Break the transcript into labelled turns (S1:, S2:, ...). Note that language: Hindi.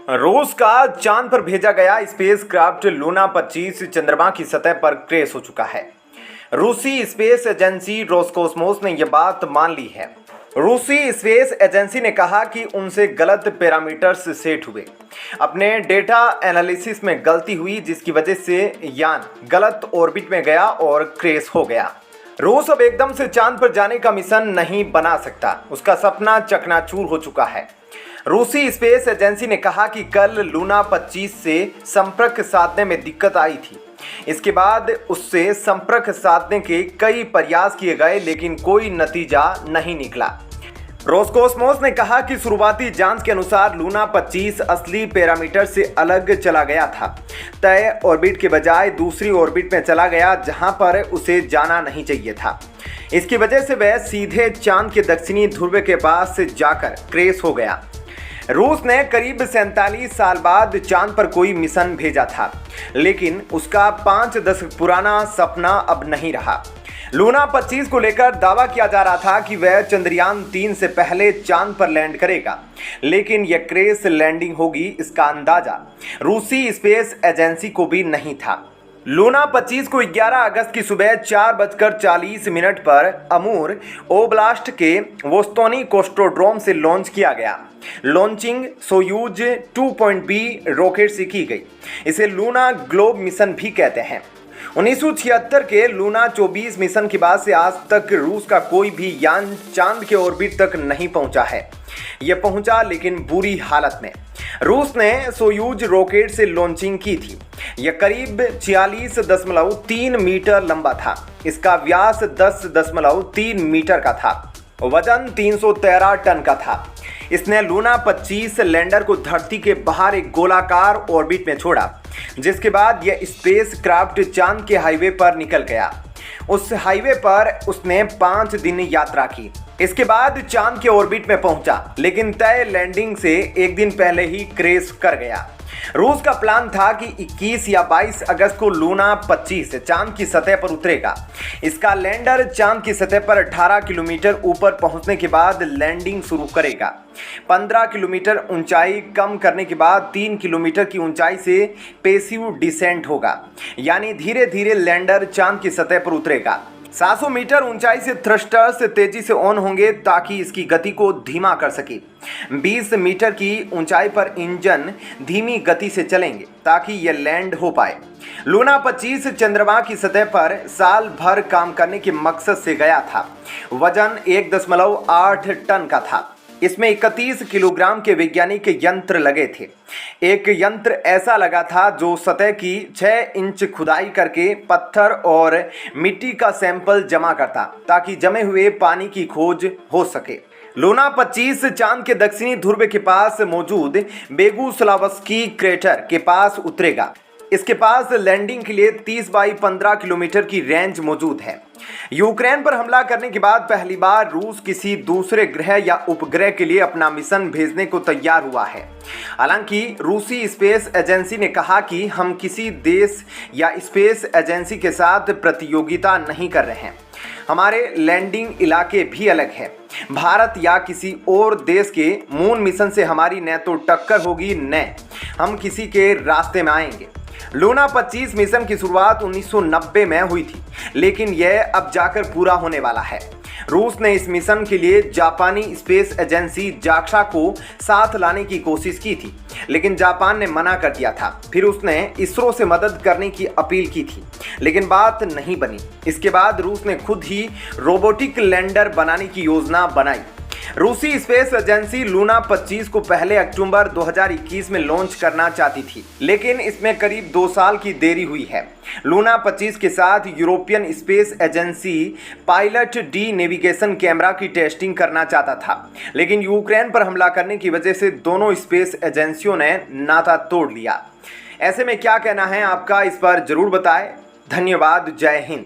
S1: रूस का चांद पर भेजा गया स्पेसक्राफ्ट लूना 25 चंद्रमा की सतह पर क्रैश हो चुका है। रूसी स्पेस एजेंसी रोसकोसमोस ने यह बात मान ली है। रूसी स्पेस एजेंसी ने कहा कि उनसे गलत पैरामीटर्स सेट हुए। अपने डेटा एनालिसिस में गलती हुई, जिसकी वजह से यान गलत ऑर्बिट में गया और क्रैश हो गया। रूस अब एकदम से चांद पर जाने का मिशन नहीं बना सकता। उसका सपना चकनाचूर हो चुका है। रूसी स्पेस एजेंसी ने कहा कि कल लूना 25 से संपर्क साधने में दिक्कत आई थी। इसके बाद उससे संपर्क साधने के कई प्रयास किए गए, लेकिन कोई नतीजा नहीं निकला। रोसकोसमोस ने कहा कि शुरुआती जांच के अनुसार लूना 25 असली पैरामीटर से अलग चला गया था। तय ऑर्बिट के बजाय दूसरी ऑर्बिट में चला गया, जहां पर उसे जाना नहीं चाहिए था। इसकी वजह से वह सीधे चांद के दक्षिणी ध्रुव के पास जाकर क्रैश हो गया। रूस ने करीब 47 साल बाद चांद पर कोई मिशन भेजा था, लेकिन उसका 5 दशक पुराना सपना अब नहीं रहा। लूना 25 को लेकर दावा किया जा रहा था कि वह चंद्रयान 3 से पहले चांद पर लैंड करेगा, लेकिन यह क्रैश लैंडिंग होगी, इसका अंदाजा रूसी स्पेस एजेंसी को भी नहीं था। लूना 25 को 11 अगस्त की सुबह 4:40 पर अमूर ओब्लास्ट के वोस्तोनी कोस्टोड्रोम से लॉन्च किया गया। लॉन्चिंग सोयूज 2.B रॉकेट से की गई। इसे लूना ग्लोब मिशन भी कहते हैं। 1976 के लूना 24 मिशन के बाद से आज तक रूस का कोई भी यान चांद के ऑर्बिट तक नहीं पहुंचा है। यह पहुंचा, लेकिन बुरी हालत में। रूस ने सोयूज रॉकेट से लॉन्चिंग की थी। यह करीब 46.3 मीटर लंबा था। इसका व्यास 10.3 मीटर का था। वजन 313 टन का था। इसने लूना 25 लैंडर को धरती के बाहर एक गोलाकार ऑर्बिट में छोड़ा, जिसके बाद यह स्पेस क्राफ्ट चांद के हाईवे पर निकल गया। उस हाईवे पर उसने 5 दिन यात्रा की। इसके बाद चांद के ऑर्बिट में पहुंचा, लेकिन तय लैंडिंग से एक दिन पहले ही क्रैश कर गया। रूस का प्लान था कि 21 या 22 अगस्त को लूना 25 चांद की सतह पर उतरेगा। इसका लैंडर चांद की सतह पर 18 किलोमीटर ऊपर पहुंचने के बाद लैंडिंग शुरू करेगा। 15 किलोमीटर ऊंचाई कम करने के बाद 3 किलोमीटर की ऊंचाई से पैसिव डिसेंट होगा, यानी धीरे धीरे लैंडर चांद की सतह पर उतरेगा। 700 मीटर ऊंचाई से थ्रस्टर्स तेजी से ऑन होंगे ताकि इसकी गति को धीमा कर सके। 20 मीटर की ऊंचाई पर इंजन धीमी गति से चलेंगे ताकि यह लैंड हो पाए। लूना 25 चंद्रमा की सतह पर साल भर काम करने के मकसद से गया था। वजन 1.8 टन का था। इसमें 31 किलोग्राम के वैज्ञानिक यंत्र लगे थे। एक यंत्र ऐसा लगा था जो सतह की 6 इंच खुदाई करके पत्थर और मिट्टी का सैंपल जमा करता, ताकि जमे हुए पानी की खोज हो सके। लूना 25 चांद के दक्षिणी ध्रुव के पास मौजूद बेगुस्लावस्की क्रेटर के पास उतरेगा। इसके पास लैंडिंग के लिए 30 बाई 15 किलोमीटर की रेंज मौजूद है। यूक्रेन पर हमला करने के बाद पहली बार रूस किसी दूसरे ग्रह या उपग्रह के लिए अपना मिशन भेजने को तैयार हुआ है। हालांकि रूसी स्पेस एजेंसी ने कहा कि हम किसी देश या स्पेस एजेंसी के साथ प्रतियोगिता नहीं कर रहे हैं। हमारे लैंडिंग इलाके भी अलग है। भारत या किसी और देश के मून मिशन से हमारी न तो टक्कर होगी, न हम किसी के रास्ते में आएंगे। लूना 25 मिशन की शुरुआत 1990 में हुई थी, लेकिन यह अब जाकर पूरा होने वाला है। रूस ने इस मिशन के लिए जापानी स्पेस एजेंसी जाक्सा को साथ लाने की कोशिश की थी, लेकिन जापान ने मना कर दिया था। फिर उसने इसरो से मदद करने की अपील की थी, लेकिन बात नहीं बनी। इसके बाद रूस ने खुद ही रोबोटिक लैंडर बनाने की योजना बनाई। रूसी स्पेस एजेंसी लूना 25 को पहले अक्टूबर 2021 में लॉन्च करना चाहती थी, लेकिन इसमें करीब 2 साल की देरी हुई है। लूना 25 के साथ European space agency pilot D navigation camera की टेस्टिंग करना चाहता था, लेकिन यूक्रेन पर हमला करने की वजह से दोनों स्पेस एजेंसियों ने नाता तोड़ लिया। ऐसे में क्या कहना है आपका, इस पर जरूर बताएं। धन्यवाद। जय हिंद।